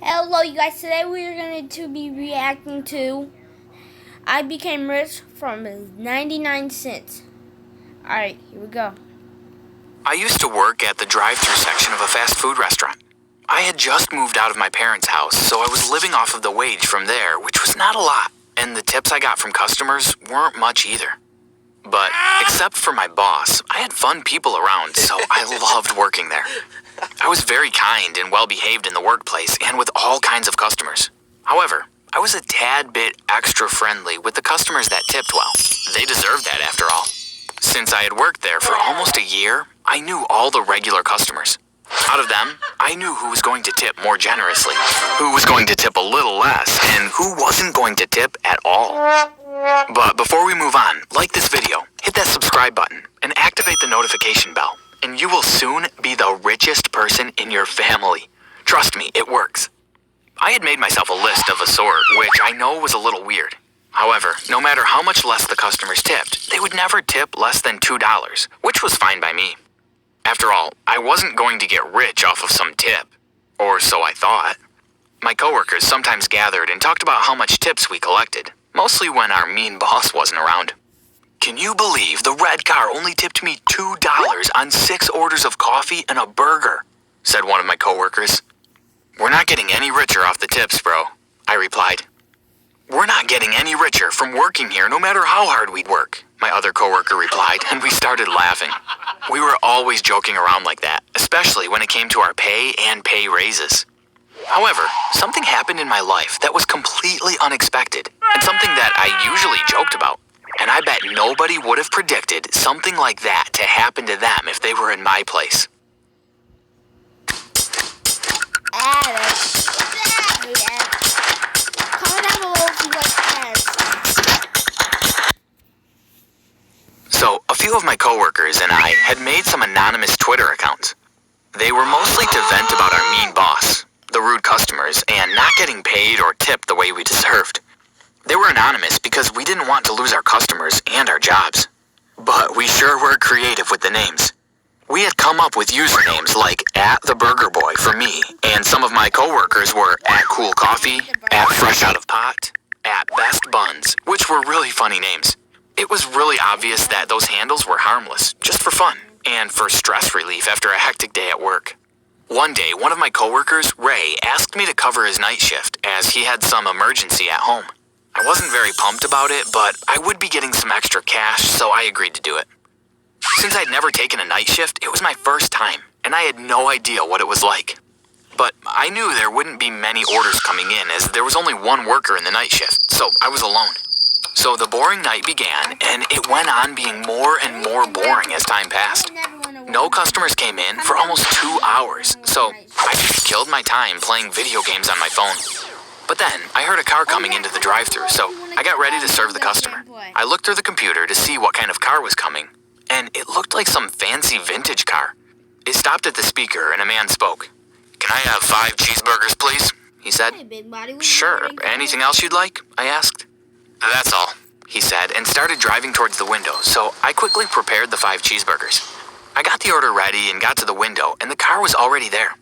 Hello you guys, today we are going to be reacting to I Became Rich from 99 cents. Alright, here we go. I used to work at the drive-thru section of a fast food restaurant. I had just moved out of my parents' house, so I was living off of the wage from there, which was not a lot, and the tips I got from customers weren't much either. But, except for my boss, I had fun people around, so I loved working there. I was very kind and well-behaved in the workplace and with all kinds of customers. However, I was a tad bit extra friendly with the customers that tipped well. They deserved that after all. Since I had worked there for almost a year, I knew all the regular customers. Out of them, I knew who was going to tip more generously, who was going to tip a little less, and who wasn't going to tip at all. But before we move on, like this video, hit that subscribe button, and activate the notification bell, and you will soon be the richest person in your family. Trust me, it works. I had made myself a list of a sort, which I know was a little weird. However, no matter how much less the customers tipped, they would never tip less than $2, which was fine by me. After all, I wasn't going to get rich off of some tip, or so I thought. My coworkers sometimes gathered and talked about how much tips we collected, mostly when our mean boss wasn't around. Can you believe the red car only tipped me $2 on 6 orders of coffee and a burger? Said one of my coworkers. We're not getting any richer off the tips, bro, I replied. We're not getting any richer from working here no matter how hard we'd work, my other coworker replied, and we started laughing. We were always joking around like that, especially when it came to our pay and pay raises. However, something happened in my life that was completely unexpected, and something that I usually joked about. And I bet nobody would have predicted something like that to happen to them if they were in my place. So, a few of my coworkers and I had made some anonymous Twitter accounts. They were mostly to vent about our mean boss, the rude customers, and not getting paid or tipped the way we deserved. They were anonymous because we didn't want to lose our customers and our jobs. But we sure were creative with the names. We had come up with usernames like @TheBurgerBoy for me, and some of my coworkers were @CoolCoffee, @FreshOutOfPot, @BestBuns, which were really funny names. It was really obvious that those handles were harmless, just for fun, and for stress relief after a hectic day at work. One day, one of my coworkers, Ray, asked me to cover his night shift as he had some emergency at home. I wasn't very pumped about it, but I would be getting some extra cash, so I agreed to do it. Since I'd never taken a night shift, it was my first time, and I had no idea what it was like. But I knew there wouldn't be many orders coming in, as there was only one worker in the night shift, so I was alone. So the boring night began, and it went on being more and more boring as time passed. No customers came in for almost 2 hours, so I just killed my time playing video games on my phone. But then, I heard a car coming into the drive-thru, so I got ready to serve the customer. I looked through the computer to see what kind of car was coming, and it looked like some fancy vintage car. It stopped at the speaker, and a man spoke. "Can I have 5 cheeseburgers, please?" he said. "Sure. Anything else you'd like?" I asked. "That's all," he said, and started driving towards the window, so I quickly prepared the 5 cheeseburgers. I got the order ready and got to the window, and the car was already there.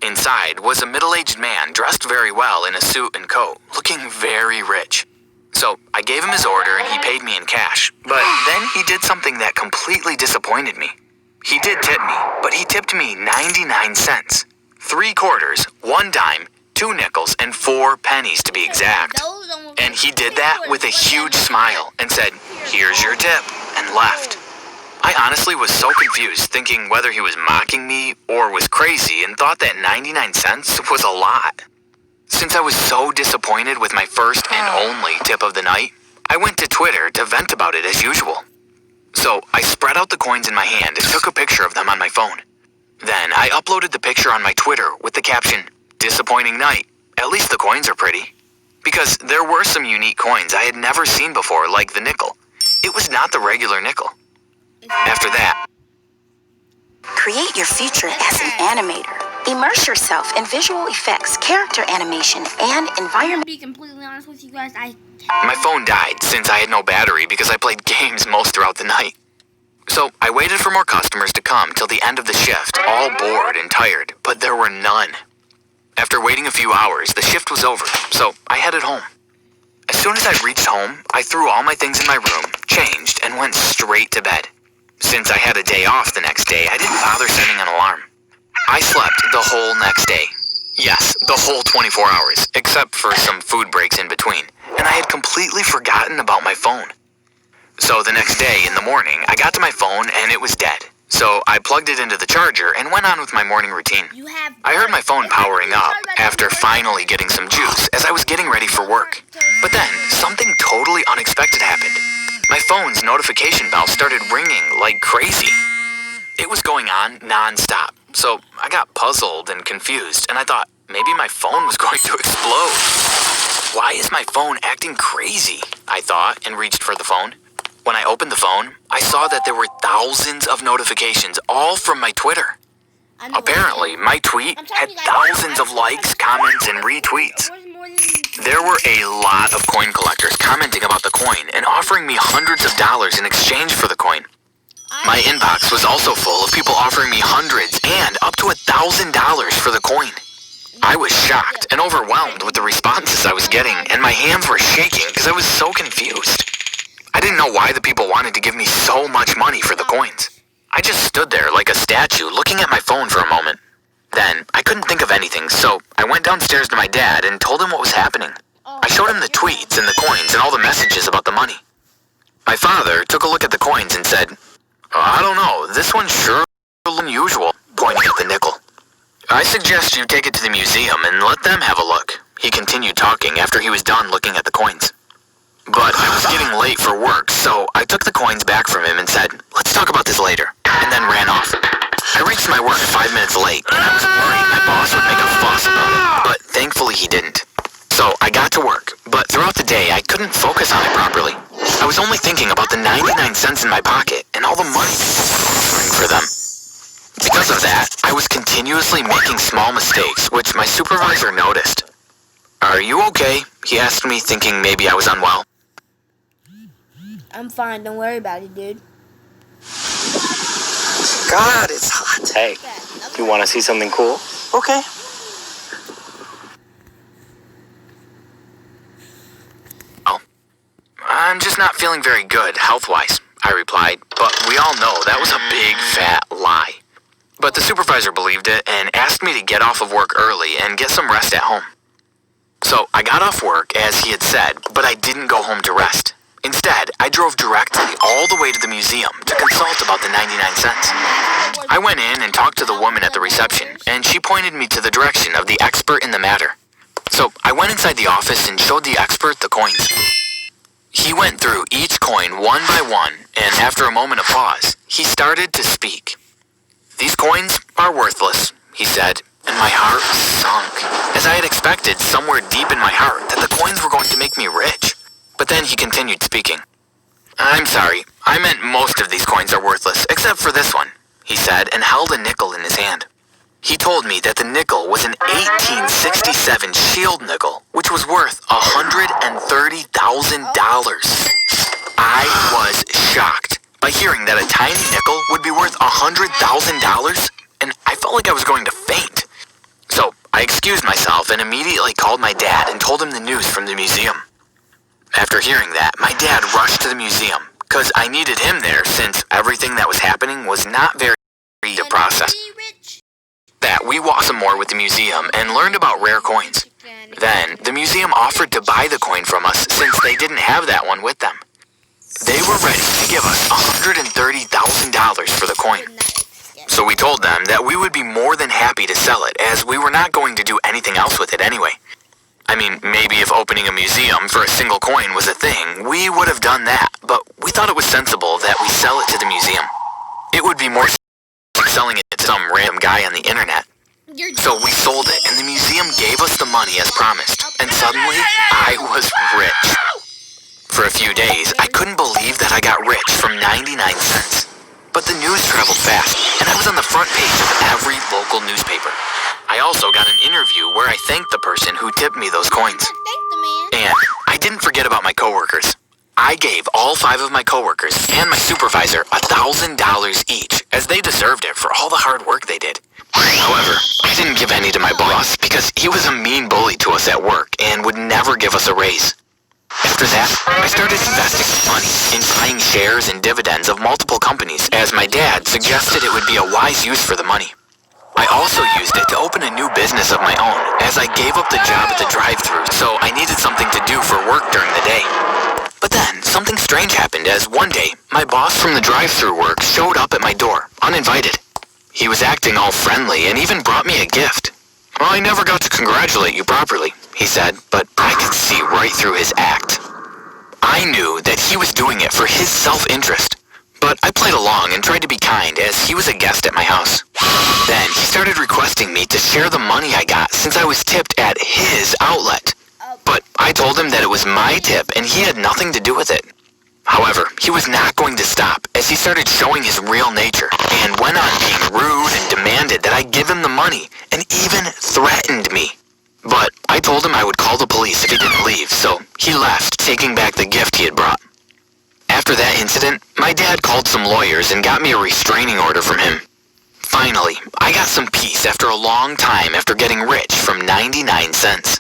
Inside was a middle-aged man dressed very well in a suit and coat, looking very rich. So I gave him his order and he paid me in cash, but then he did something that completely disappointed me. He did tip me, but he tipped me 99 cents. 3 quarters, 1 dime, 2 nickels, and 4 pennies to be exact. And he did that with a huge smile and said, "Here's your tip," and left. I honestly was so confused, thinking whether he was mocking me or was crazy, and thought that 99 cents was a lot. Since I was so disappointed with my first and only tip of the night, I went to Twitter to vent about it as usual. So I spread out the coins in my hand and took a picture of them on my phone. Then I uploaded the picture on my Twitter with the caption, "Disappointing night, at least the coins are pretty." Because there were some unique coins I had never seen before, like the nickel. It was not the regular nickel. After that, create your future as an animator. Immerse yourself in visual effects, character animation, and environment. To be completely honest with you guys, my phone died since I had no battery because I played games most throughout the night. So I waited for more customers to come till the end of the shift, all bored and tired, but there were none. After waiting a few hours, the shift was over, so I headed home. As soon as I reached home, I threw all my things in my room, changed, and went straight to bed. Since I had a day off the next day, I didn't bother setting an alarm. I slept the whole next day. Yes, the whole 24 hours, except for some food breaks in between, and I had completely forgotten about my phone. So the next day, in the morning, I got to my phone and it was dead. So I plugged it into the charger and went on with my morning routine. I heard my phone powering up after finally getting some juice as I was getting ready for work. But then, something totally unexpected happened. My phone's notification bell started ringing like crazy. It was going on non-stop, so I got puzzled and confused, and I thought maybe my phone was going to explode. Why is my phone acting crazy? I thought, and reached for the phone. When I opened the phone, I saw that there were thousands of notifications, all from my Twitter. Apparently, my tweet had thousands of likes, comments, and retweets. There were a lot of coin collectors commenting about the coin and offering me hundreds of dollars in exchange for the coin. My inbox was also full of people offering me hundreds and up to $1,000 for the coin. I was shocked and overwhelmed with the responses I was getting, and my hands were shaking because I was so confused. I didn't know why the people wanted to give me so much money for the coins. I just stood there like a statue looking at my phone for a moment. Then, I couldn't think of anything, so I went downstairs to my dad and told him what was happening. I showed him the tweets and the coins and all the messages about the money. My father took a look at the coins and said, "I don't know, this one's sure unusual," pointing at the nickel. "I suggest you take it to the museum and let them have a look," he continued talking after he was done looking at the coins. But I was getting late for work, so I took the coins back from him and said, "Let's talk about this later," and then ran off. I reached my work 5 minutes late, and I was worried my boss would make a fuss about it, but thankfully he didn't. So I got to work, but throughout the day I couldn't focus on it properly. I was only thinking about the 99 cents in my pocket and all the money people were offering for them. Because of that, I was continuously making small mistakes, which my supervisor noticed. "Are you okay?" he asked me, thinking maybe I was unwell. I'm fine. Don't worry about it, dude. God, it's hot. Hey, you want to see something cool? Okay. "Oh, I'm just not feeling very good, health-wise," I replied, but we all know that was a big, fat lie. But the supervisor believed it and asked me to get off of work early and get some rest at home. So I got off work, as he had said, but I didn't go home to rest. Instead, I drove directly all the way to the museum to consult about the 99 cents. I went in and talked to the woman at the reception, and she pointed me to the direction of the expert in the matter. So I went inside the office and showed the expert the coins. He went through each coin one by one, and after a moment of pause, he started to speak. "These coins are worthless," he said, and my heart sunk, as I had expected somewhere deep in my heart that the coins were going to make me rich. But then he continued speaking. "I'm sorry, I meant most of these coins are worthless, except for this one," he said, and held a nickel in his hand. He told me that the nickel was an 1867 Shield nickel, which was worth $130,000. I was shocked by hearing that a tiny nickel would be worth $100,000, and I felt like I was going to faint. So I excused myself and immediately called my dad and told him the news from the museum. After hearing that, my dad rushed to the museum, because I needed him there since everything that was happening was not very easy to process. That we walked some more with the museum and learned about rare coins. Then, the museum offered to buy the coin from us since they didn't have that one with them. They were ready to give us $130,000 for the coin. So we told them that we would be more than happy to sell it, as we were not going to do anything else with it anyway. I mean, maybe if opening a museum for a single coin was a thing, we would have done that, but we thought it was sensible that we sell it to the museum. It would be more like selling it to some random guy on the internet. So we sold it, and the museum gave us the money as promised, and suddenly, I was rich. For a few days, I couldn't believe that I got rich from 99 cents. But the news traveled fast, and I was on the front page of every local newspaper. I also got an interview where I thanked the person who tipped me those coins. And I didn't forget about my coworkers. I gave all 5 of my coworkers and my supervisor $1,000 each, as they deserved it for all the hard work they did. However, I didn't give any to my boss because he was a mean bully to us at work and would never give us a raise. After that, I started investing money in buying shares and dividends of multiple companies as my dad suggested it would be a wise use for the money. I also used it to open a new business of my own as I gave up the job at the drive-thru, so I needed something to do for work during the day. But then, something strange happened as one day, my boss from the drive-thru work showed up at my door, uninvited. He was acting all friendly and even brought me a gift. "Well, I never got to congratulate you properly," he said, but I could see right through his act. I knew that he was doing it for his self-interest, but I played along and tried to be kind as he was a guest at my house. Then he started requesting me to share the money I got since I was tipped at his outlet. But I told him that it was my tip and he had nothing to do with it. However, he was not going to stop as he started showing his real nature and went on being rude and demanded that I give him the money and even threatened me. But I told him I would call the police if he didn't leave, so he left, taking back the gift he had brought. After that incident, my dad called some lawyers and got me a restraining order from him. Finally, I got some peace after a long time after getting rich from 99 cents.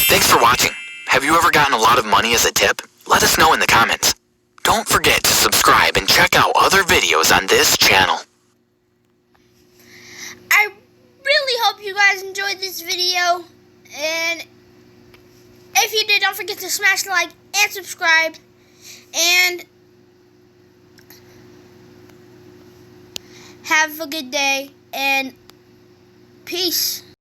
Thanks for watching. Have you ever gotten a lot of money as a tip? Let us know in the comments. Don't forget to subscribe and check out other videos on this channel. I really hope you guys enjoyed this video. And if you did, don't forget to smash the like and subscribe. And have a good day. And peace.